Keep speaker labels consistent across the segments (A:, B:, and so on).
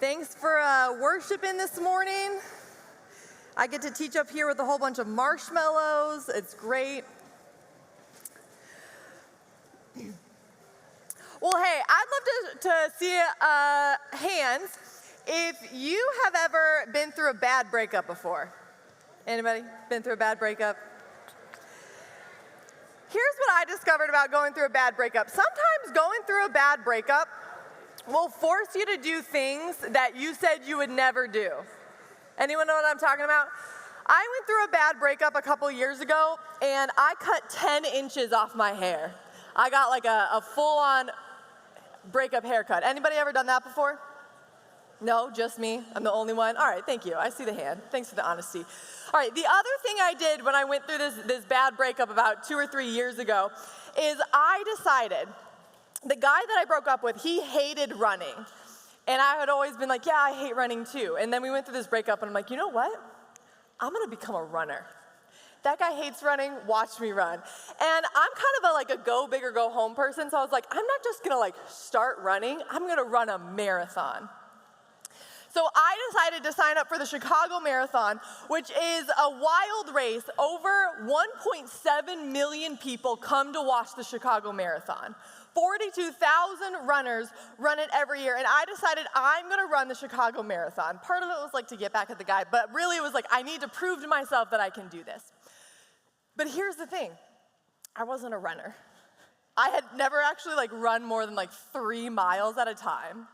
A: Thanks for worshiping this morning. I get to teach up here with a whole bunch of marshmallows. It's great. Well, hey, I'd love to see hands if you have ever been through a bad breakup before. Anybody been through a bad breakup? Here's what I discovered about going through a bad breakup. Sometimes going through a bad breakup will force you to do things that you said you would never do. Anyone know what I'm talking about? I went through a bad breakup a couple years ago, and I cut 10 inches off my hair. I got like a full-on breakup haircut. Anybody ever done that before? No, just me? I'm the only one? All right, thank you. I see the hand. Thanks for the honesty. All right, the other thing I did when I went through this bad breakup about 2 or 3 years ago is I decided, the guy that I broke up with, he hated running. And I had always been like, yeah, I hate running too. And then we went through this breakup, and I'm like, you know what? I'm going to become a runner. That guy hates running, watch me run. And I'm kind of a go big or go home person, so I was like, I'm not just going to start running, I'm going to run a marathon. So I decided to sign up for the Chicago Marathon, which is a wild race. Over 1.7 million people come to watch the Chicago Marathon. 42,000 runners run it every year, and I decided I'm going to run the Chicago Marathon. Part of it was to get back at the guy, but really it was I need to prove to myself that I can do this. But here's the thing, I wasn't a runner. I had never actually run more than 3 miles at a time.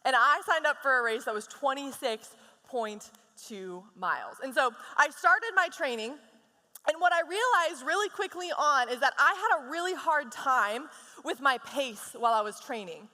A: And I signed up for a race that was 26.2 miles. And so I started my training, and what I realized really quickly on is that I had a really hard time with my pace while I was training.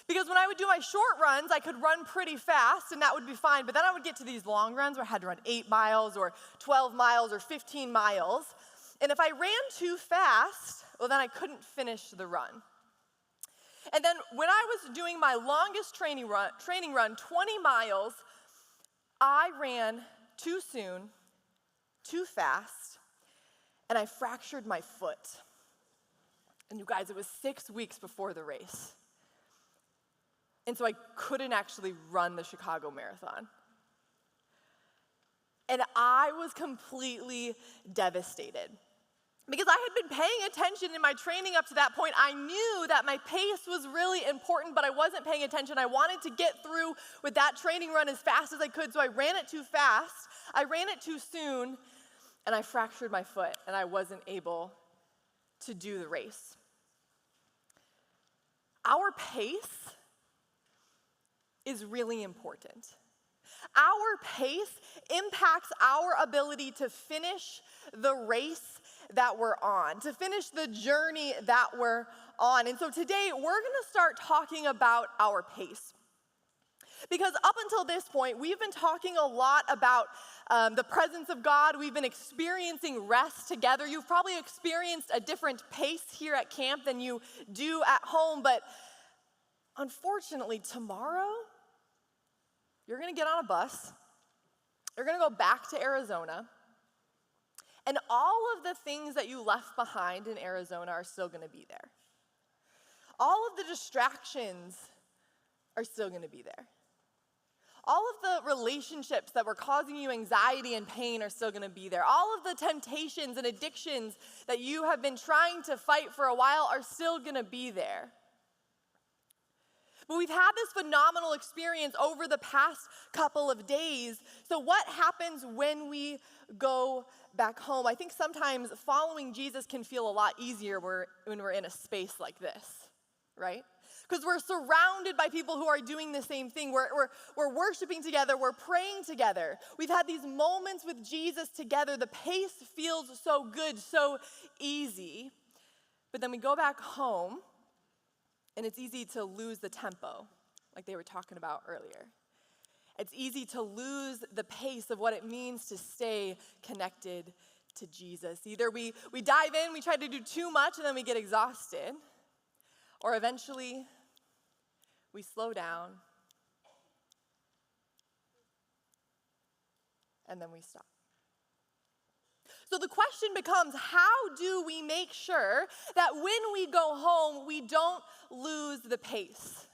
A: Because when I would do my short runs, I could run pretty fast, and that would be fine. But then I would get to these long runs where I had to run 8 miles or 12 miles or 15 miles. And if I ran too fast, well, then I couldn't finish the run. And then when I was doing my longest training run, 20 miles, I ran too soon, too fast, and I fractured my foot. And you guys, it was 6 weeks before the race. And so I couldn't actually run the Chicago Marathon. And I was completely devastated. Because I had been paying attention in my training up to that point. I knew that my pace was really important, but I wasn't paying attention. I wanted to get through with that training run as fast as I could, so I ran it too fast, I ran it too soon, and I fractured my foot, and I wasn't able to do the race. Our pace is really important. Our pace impacts our ability to finish the race that we're on, to finish the journey that we're on. And so today, we're going to start talking about our pace. Because up until this point, we've been talking a lot about the presence of God. We've been experiencing rest together. You've probably experienced a different pace here at camp than you do at home. But unfortunately, tomorrow, you're going to get on a bus. You're going to go back to Arizona. And all of the things that you left behind in Arizona are still going to be there. All of the distractions are still going to be there. All of the relationships that were causing you anxiety and pain are still going to be there. All of the temptations and addictions that you have been trying to fight for a while are still going to be there. But we've had this phenomenal experience over the past couple of days. So what happens when we go back home? I think sometimes following Jesus can feel a lot easier when we're in a space like this, right? Because we're surrounded by people who are doing the same thing. We're worshiping together. We're praying together. We've had these moments with Jesus together. The pace feels so good, so easy. But then we go back home, and it's easy to lose the tempo, like they were talking about earlier. It's easy to lose the pace of what it means to stay connected to Jesus. Either we dive in, we try to do too much, and then we get exhausted. Or eventually, we slow down, and then we stop. So the question becomes, how do we make sure that when we go home, we don't lose the pace?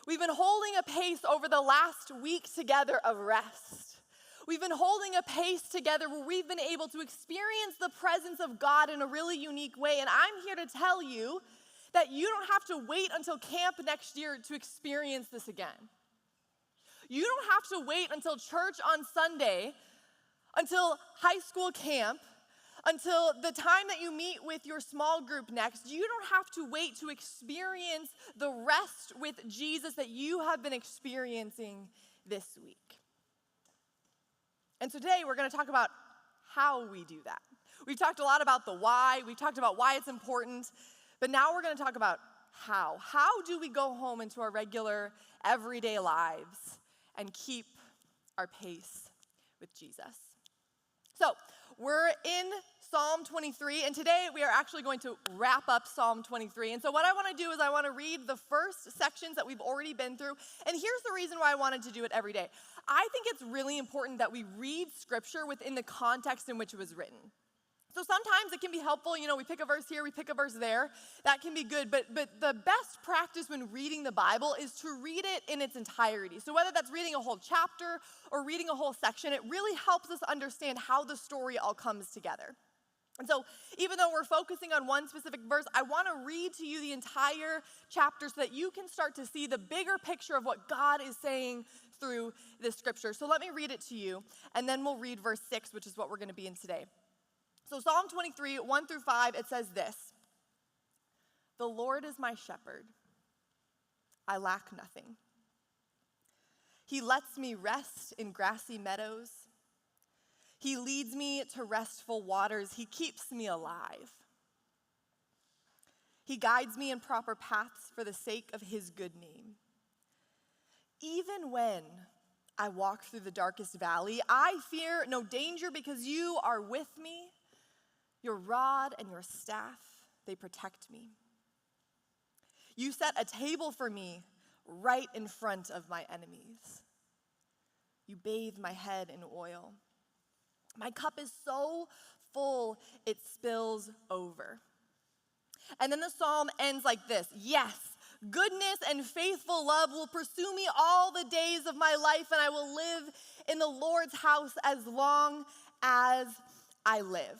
A: We've been holding a pace over the last week together of rest. We've been holding a pace together where we've been able to experience the presence of God in a really unique way. And I'm here to tell you that you don't have to wait until camp next year to experience this again. You don't have to wait until church on Sunday, until high school camp, until the time that you meet with your small group next. You don't have to wait to experience the rest with Jesus that you have been experiencing this week. And today we're going to talk about how we do that. We've talked a lot about the why, we've talked about why it's important, but now we're going to talk about how. How do we go home into our regular, everyday lives and keep our pace with Jesus? So, we're in Psalm 23, and today we are actually going to wrap up Psalm 23. And so what I want to do is I want to read the first sections that we've already been through, and here's the reason why I wanted to do it every day. I think it's really important that we read Scripture within the context in which it was written. So sometimes it can be helpful, we pick a verse here, we pick a verse there. That can be good, but the best practice when reading the Bible is to read it in its entirety. So whether that's reading a whole chapter or reading a whole section, it really helps us understand how the story all comes together. And so even though we're focusing on one specific verse, I want to read to you the entire chapter so that you can start to see the bigger picture of what God is saying through this Scripture. So let me read it to you, and then we'll read verse 6, which is what we're going to be in today. So Psalm 23, 1 through 5, it says this: "The Lord is my shepherd. I lack nothing. He lets me rest in grassy meadows. He leads me to restful waters. He keeps me alive. He guides me in proper paths for the sake of his good name. Even when I walk through the darkest valley, I fear no danger because you are with me. Your rod and your staff, they protect me. You set a table for me right in front of my enemies. You bathe my head in oil. My cup is so full, it spills over." And then the psalm ends like this: "Yes, goodness and faithful love will pursue me all the days of my life, and I will live in the Lord's house as long as I live."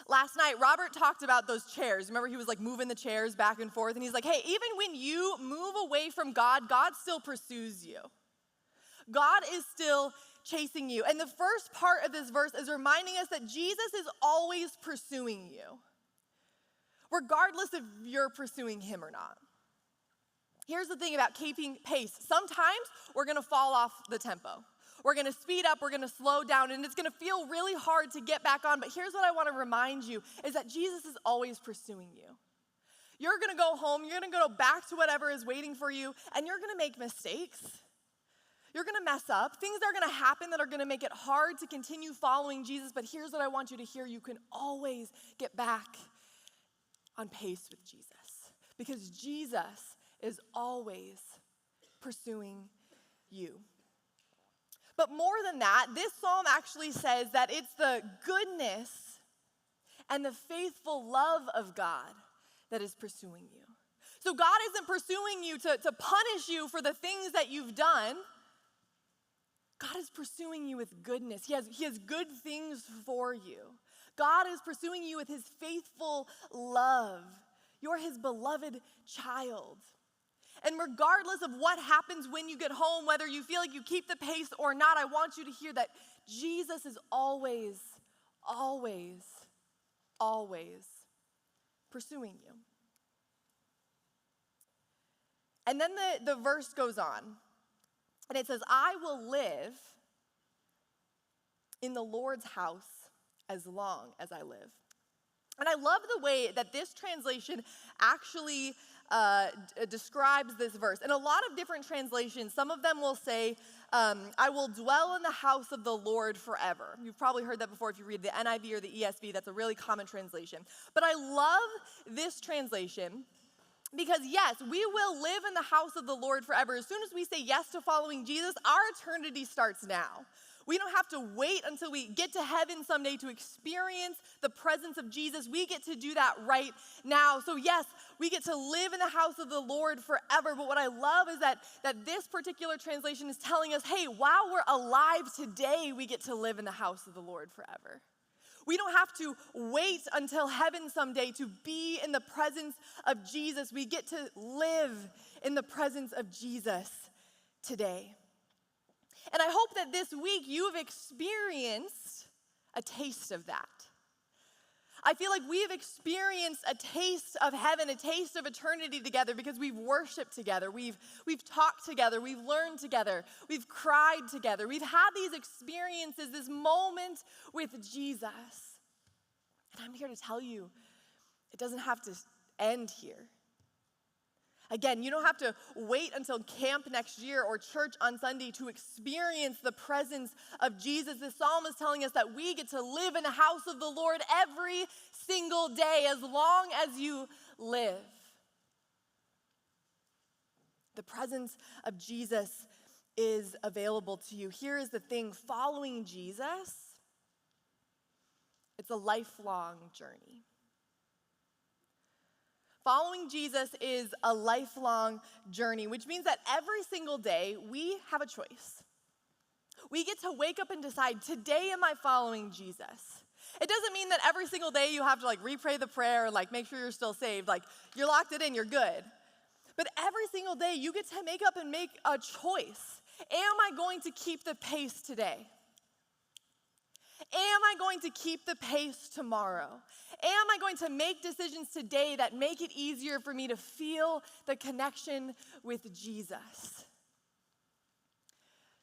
A: Last night, Robert talked about those chairs. Remember, he was like moving the chairs back and forth, and he's like, hey, even when you move away from God, God still pursues you. God is still chasing you. And the first part of this verse is reminding us that Jesus is always pursuing you, regardless if you're pursuing him or not. Here's the thing about keeping pace. Sometimes we're going to fall off the tempo. We're going to speed up, we're going to slow down, and it's going to feel really hard to get back on. But here's what I want to remind you is that Jesus is always pursuing you. You're going to go home, you're going to go back to whatever is waiting for you, and you're going to make mistakes. You're going to mess up. Things are going to happen that are going to make it hard to continue following Jesus. But here's what I want you to hear. You can always get back on pace with Jesus, because Jesus is always pursuing you. But more than that, this psalm actually says that it's the goodness and the faithful love of God that is pursuing you. So God isn't pursuing you to punish you for the things that you've done. God is pursuing you with goodness. He has good things for you. God is pursuing you with his faithful love. You're his beloved child. And regardless of what happens when you get home, whether you feel like you keep the pace or not, I want you to hear that Jesus is always, always, always pursuing you. And then the verse goes on, and it says, "I will live in the Lord's house as long as I live." And I love the way that this translation actually describes this verse. In a lot of different translations, some of them will say, "I will dwell in the house of the Lord forever." You've probably heard that before if you read the NIV or the ESV. That's a really common translation. But I love this translation because, yes, we will live in the house of the Lord forever. As soon as we say yes to following Jesus, our eternity starts now. We don't have to wait until we get to heaven someday to experience the presence of Jesus. We get to do that right now. So yes, we get to live in the house of the Lord forever. But what I love is that this particular translation is telling us, hey, while we're alive today, we get to live in the house of the Lord forever. We don't have to wait until heaven someday to be in the presence of Jesus. We get to live in the presence of Jesus today. And I hope that this week you've experienced a taste of that. I feel like we've experienced a taste of heaven, a taste of eternity together because we've worshiped together, we've talked together, we've learned together, we've cried together. We've had these experiences, this moment with Jesus. And I'm here to tell you, it doesn't have to end here. Again, you don't have to wait until camp next year or church on Sunday to experience the presence of Jesus. The psalm is telling us that we get to live in the house of the Lord every single day as long as you live. The presence of Jesus is available to you. Here is the thing, following Jesus, it's a lifelong journey. Following Jesus is a lifelong journey, which means that every single day we have a choice. We get to wake up and decide, today am I following Jesus? It doesn't mean that every single day you have to repray the prayer and make sure you're still saved. You're locked it in, you're good. But every single day you get to make a choice. Am I going to keep the pace today? Am I going to keep the pace tomorrow? Am I going to make decisions today that make it easier for me to feel the connection with Jesus?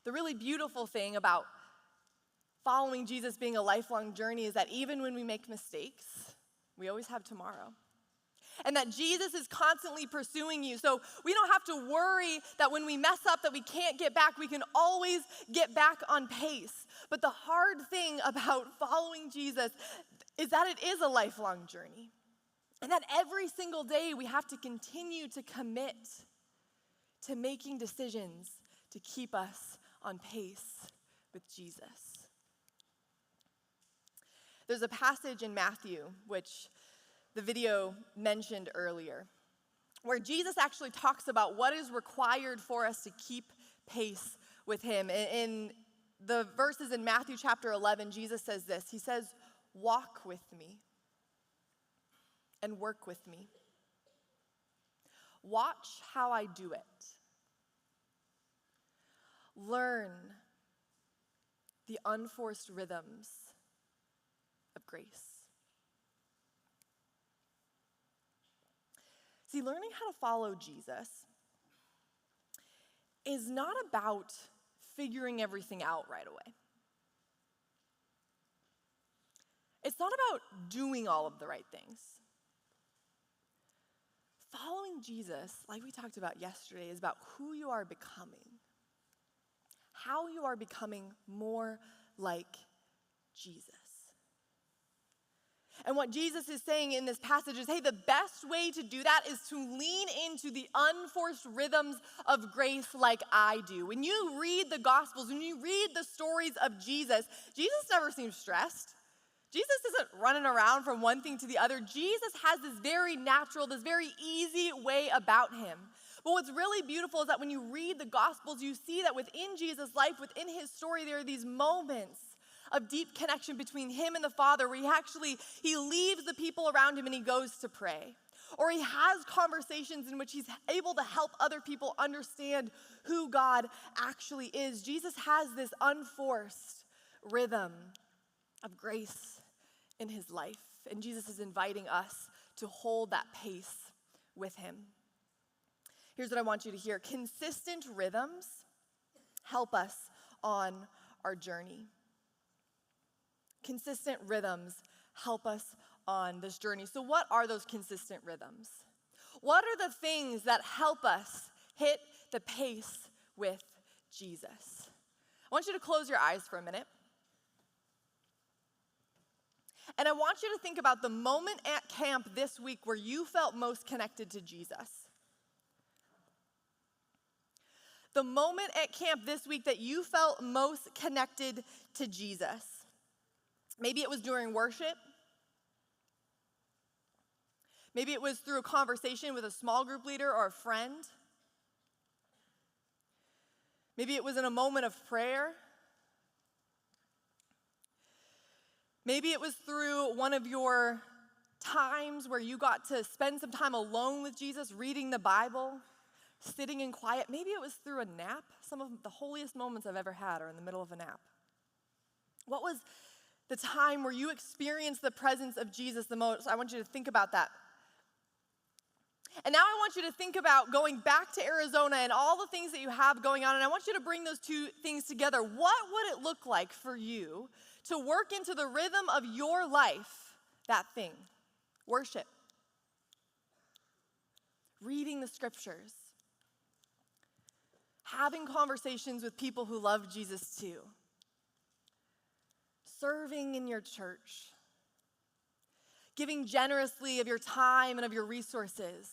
A: The really beautiful thing about following Jesus being a lifelong journey is that even when we make mistakes, we always have tomorrow. And that Jesus is constantly pursuing you. So we don't have to worry that when we mess up that we can't get back. We can always get back on pace. But the hard thing about following Jesus is that it is a lifelong journey. And that every single day we have to continue to commit to making decisions to keep us on pace with Jesus. There's a passage in Matthew, which the video mentioned earlier, where Jesus actually talks about what is required for us to keep pace with him. In the verses in Matthew chapter 11, Jesus says this. He says, "Walk with me and work with me. Watch how I do it. Learn the unforced rhythms of grace." See, learning how to follow Jesus is not about figuring everything out right away. It's not about doing all of the right things. Following Jesus, like we talked about yesterday, is about who you are becoming, how you are becoming more like Jesus. And what Jesus is saying in this passage is, hey, the best way to do that is to lean into the unforced rhythms of grace like I do. When you read the Gospels, when you read the stories of Jesus, Jesus never seems stressed. Jesus isn't running around from one thing to the other. Jesus has this very natural, this very easy way about him. But what's really beautiful is that when you read the Gospels, you see that within Jesus' life, within his story, there are these moments of deep connection between him and the Father, where he leaves the people around him and he goes to pray. Or he has conversations in which he's able to help other people understand who God actually is. Jesus has this unforced rhythm of grace in his life, and Jesus is inviting us to hold that pace with him. Here's what I want you to hear. Consistent rhythms help us on our journey. Consistent rhythms help us on this journey. So what are those consistent rhythms? What are the things that help us hit the pace with Jesus? I want you to close your eyes for a minute. And I want you to think about the moment at camp this week where you felt most connected to Jesus. The moment at camp this week that you felt most connected to Jesus. Maybe it was during worship. Maybe it was through a conversation with a small group leader or a friend. Maybe it was in a moment of prayer. Maybe it was through one of your times where you got to spend some time alone with Jesus, reading the Bible, sitting in quiet. Maybe it was through a nap. Some of the holiest moments I've ever had are in the middle of a nap. What was the time where you experienced the presence of Jesus the most? I want you to think about that. And now I want you to think about going back to Arizona and all the things that you have going on, and I want you to bring those two things together. What would it look like for you to work into the rhythm of your life that thing? Worship. Reading the scriptures. Having conversations with people who love Jesus too. Serving in your church. Giving generously of your time and of your resources.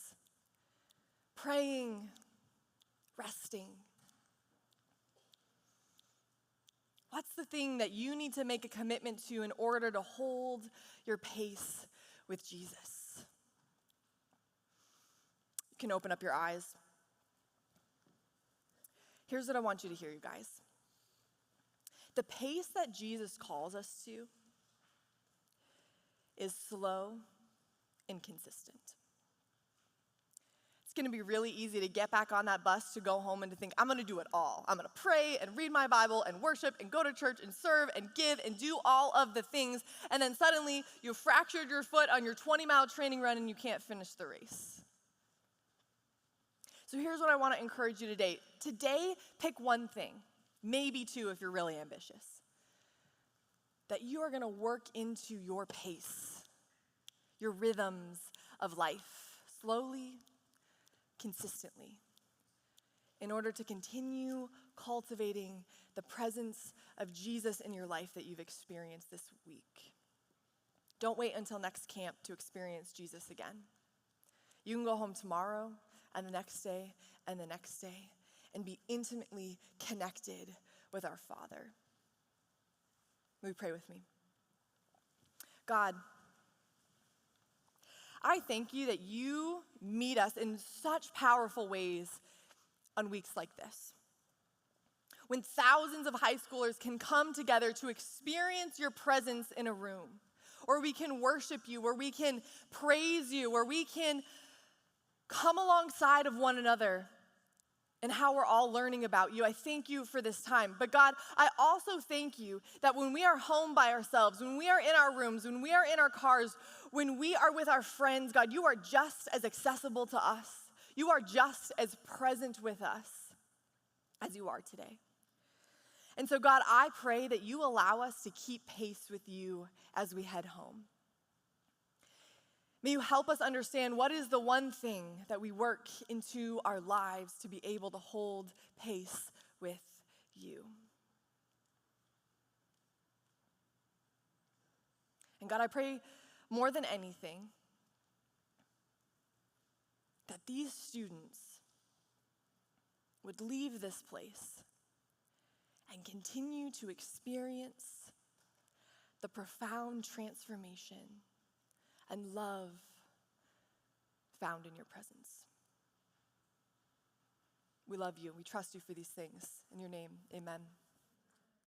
A: Praying. Resting. What's the thing that you need to make a commitment to in order to hold your pace with Jesus? You can open up your eyes. Here's what I want you to hear, you guys. The pace that Jesus calls us to is slow and consistent. It's going to be really easy to get back on that bus to go home and to think, I'm going to do it all. I'm going to pray and read my Bible and worship and go to church and serve and give and do all of the things. And then suddenly you fractured your foot on your 20-mile training run and you can't finish the race. So here's what I want to encourage you today. Today, pick one thing, maybe two if you're really ambitious, that you are going to work into your pace, your rhythms of life, slowly, consistently, in order to continue cultivating the presence of Jesus in your life that you've experienced this week. Don't wait until next camp to experience Jesus again. You can go home tomorrow and the next day and the next day and be intimately connected with our Father. Will you pray with me? God, I thank you that you meet us in such powerful ways on weeks like this. When thousands of high schoolers can come together to experience your presence in a room, or we can worship you, or we can praise you, or we can come alongside of one another and how we're all learning about you. I thank you for this time. But God, I also thank you that when we are home by ourselves, when we are in our rooms, when we are in our cars, when we are with our friends, God, you are just as accessible to us. You are just as present with us as you are today. And so, God, I pray that you allow us to keep pace with you as we head home. May you help us understand what is the one thing that we work into our lives to be able to hold pace with you. And God, I pray more than anything that these students would leave this place and continue to experience the profound transformation and love found in your presence. We love you. We trust you for these things. In your name, amen.